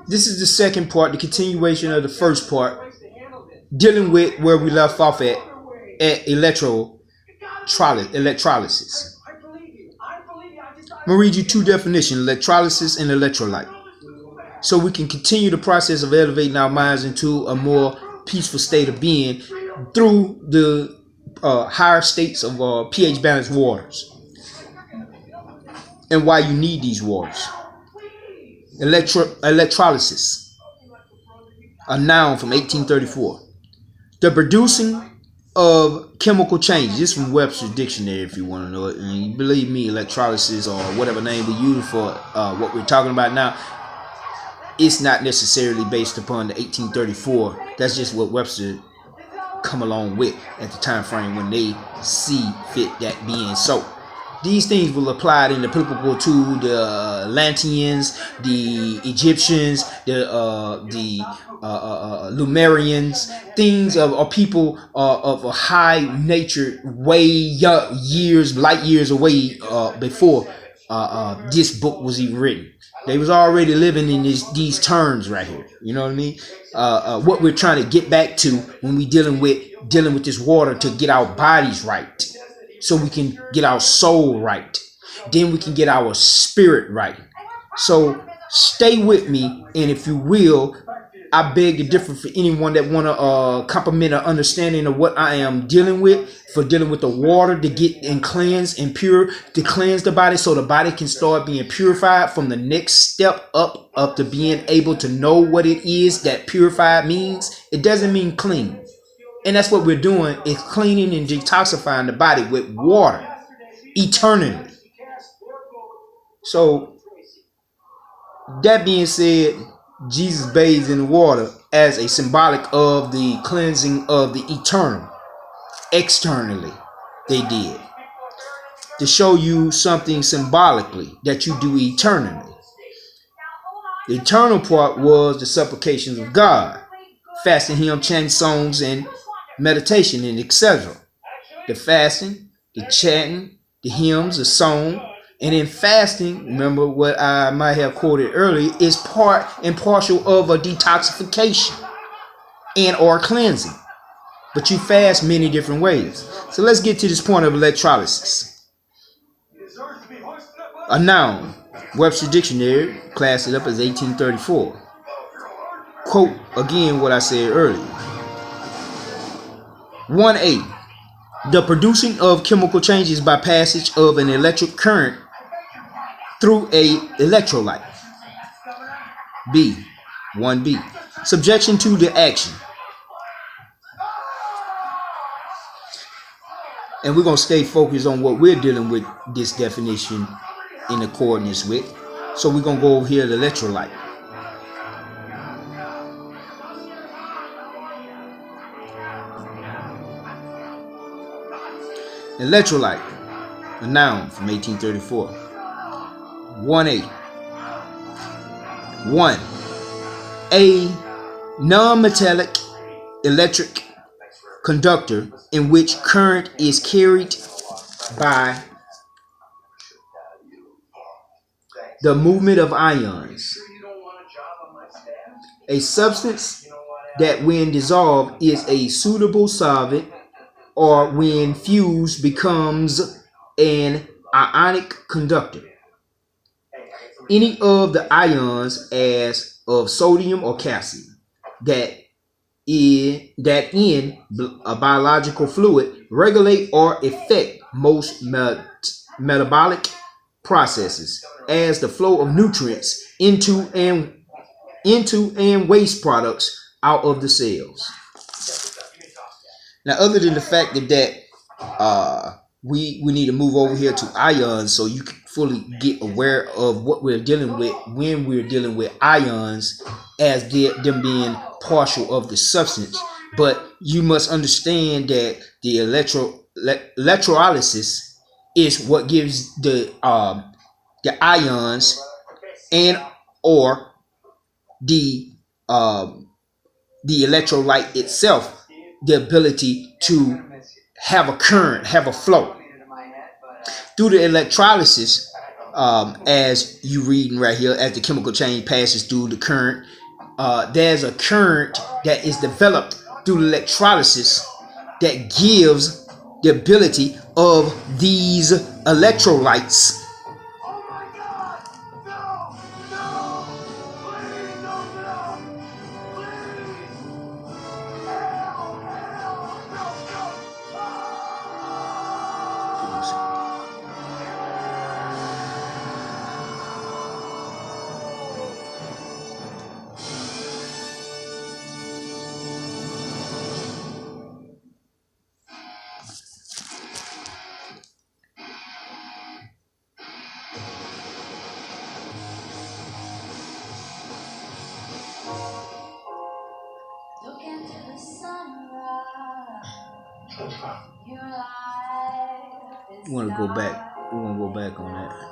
This is the second part, the continuation of the first part, dealing with where we left off at electrolysis. I'm going to read you two definitions, electrolysis and electrolyte, so we can continue the process of elevating our minds into a more peaceful state of being through the higher states of pH balanced waters, and why you need these waters. Electrolysis, a noun from 1834. The producing of chemical changes. This is from Webster's dictionary if you want to know it. And believe me, electrolysis, or whatever name we use for what we're talking about now, it's not necessarily based upon the 1834. That's just what Webster come along with at the time frame when they see fit that being so. These things will apply in the applicable to the Atlanteans, the Egyptians, the Lemurians, things of people of a high nature, way light years away before this book was even written. They was already living in these terms right here. You know what I mean? What we're trying to get back to when we dealing with this water, to get our bodies right, so we can get our soul right. Then we can get our spirit right. So stay with me, and if you will, I beg to differ for anyone that want to compliment an understanding of what I am dealing with, for dealing with the water to get and cleanse and pure, to cleanse the body so the body can start being purified from the next step up to being able to know what it is that purified means. It doesn't mean clean. And that's what we're doing, is cleaning and detoxifying the body with water eternally. So that being said, Jesus bathes in the water as a symbolic of the cleansing of the eternal. Externally, they did, to show you something symbolically that you do eternally. The eternal part was the supplications of God, fasting, hymn, chanting, songs, and meditation, and etc. The fasting, the chanting, the hymns, the song, and in fasting, remember what I might have quoted earlier, is part and partial of a detoxification and or cleansing. But you fast many different ways. So let's get to this point of electrolysis. A noun, Webster Dictionary, classed it up as 1834. Quote again what I said earlier. 1A. The producing of chemical changes by passage of an electric current through a electrolyte. B. 1B. Subjection to the action. And we're going to stay focused on what we're dealing with this definition in accordance with. So we're going to go over here to electrolyte. Electrolyte, a noun from 1834. 1A. 1. A non-metallic electric conductor in which current is carried by the movement of ions. A substance that when dissolved is a suitable solvent, or when fused becomes an ionic conductor. Any of the ions, as of sodium or calcium, that in a biological fluid regulate or affect most metabolic processes, as the flow of nutrients into and waste products out of the cells. Now, other than the fact that we need to move over here to ions, so you can fully get aware of what we're dealing with when we're dealing with ions, as them being partial of the substance. But you must understand that the electrolysis is what gives the ions and or the electrolyte itself the ability to have a current, have a flow. Through the electrolysis, as you reading right here, as the chemical chain passes through the current, there's a current that is developed through electrolysis that gives the ability of these electrolytes we want to go back on that.